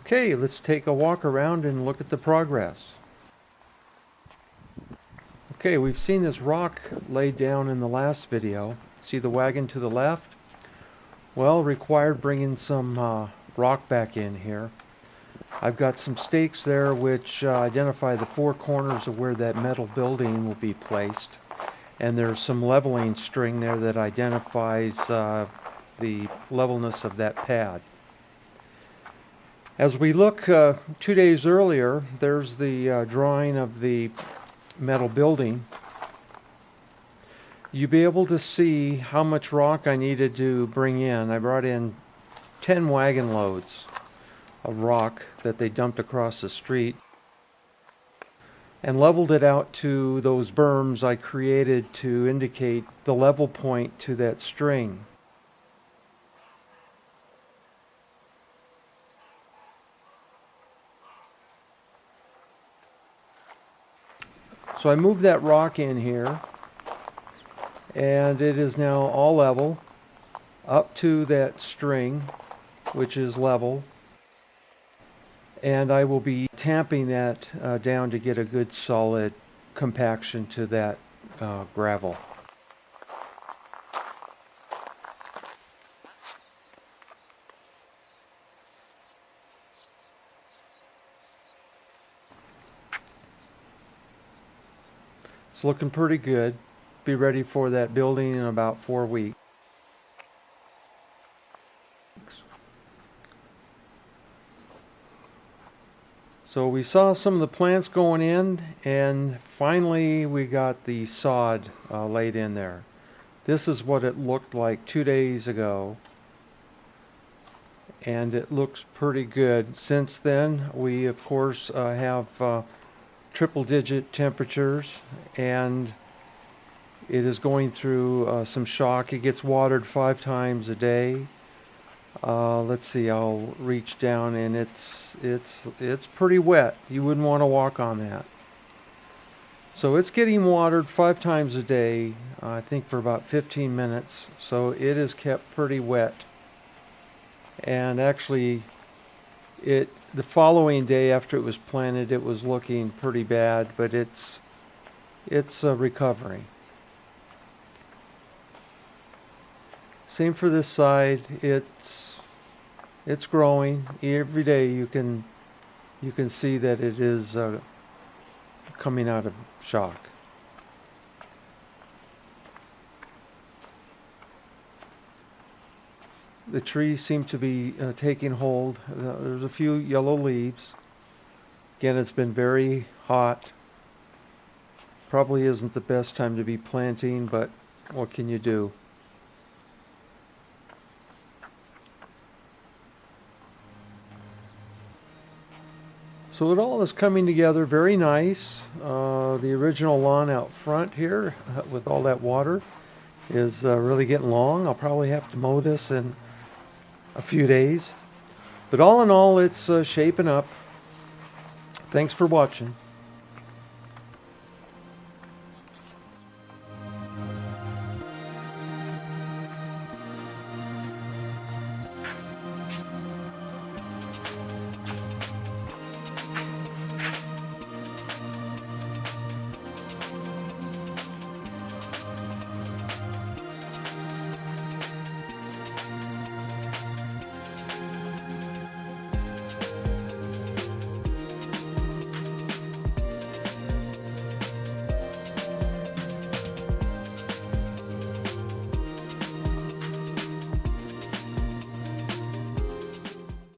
Okay, let's take a walk around and look at the progress. Okay, we've seen this rock laid down in the last video. See the wagon to the left? Well, required bringing some rock back in here. I've got some stakes there which identify the four corners of where that metal building will be placed. And there's some leveling string there that identifies the levelness of that pad. As we look 2 days earlier, there's the drawing of the metal building. You'll be able to see how much rock I needed to bring in. I brought in 10 wagon loads of rock that they dumped across the street and leveled it out to those berms I created to indicate the level point to that string. So I moved that rock in here, and it is now all level up to that string, which is level. And I will be tamping that down to get a good solid compaction to that gravel. It's looking pretty good. Be ready for that building in about 4 weeks. So we saw some of the plants going in, and finally we got the sod laid in there. This is what it looked like 2 days ago, and it looks pretty good. Since then, we of course have triple-digit temperatures, and it is going through some shock. It gets watered 5 times a day. Let's see, I'll reach down, and it's pretty wet. You wouldn't want to walk on that. So it's getting watered 5 times a day, I think for about 15 minutes. So it is kept pretty wet. And actually, the following day after it was planted, it was looking pretty bad, but it's recovering. Same for this side. It's growing every day. You can see that it is coming out of shock. The trees seem to be taking hold. There's a few yellow leaves. Again, it's been very hot. Probably isn't the best time to be planting, but what can you do? So it all is coming together very nice. The original lawn out front here with all that water is really getting long. I'll probably have to mow this in a few days. But all in all, it's shaping up. Thanks for watching.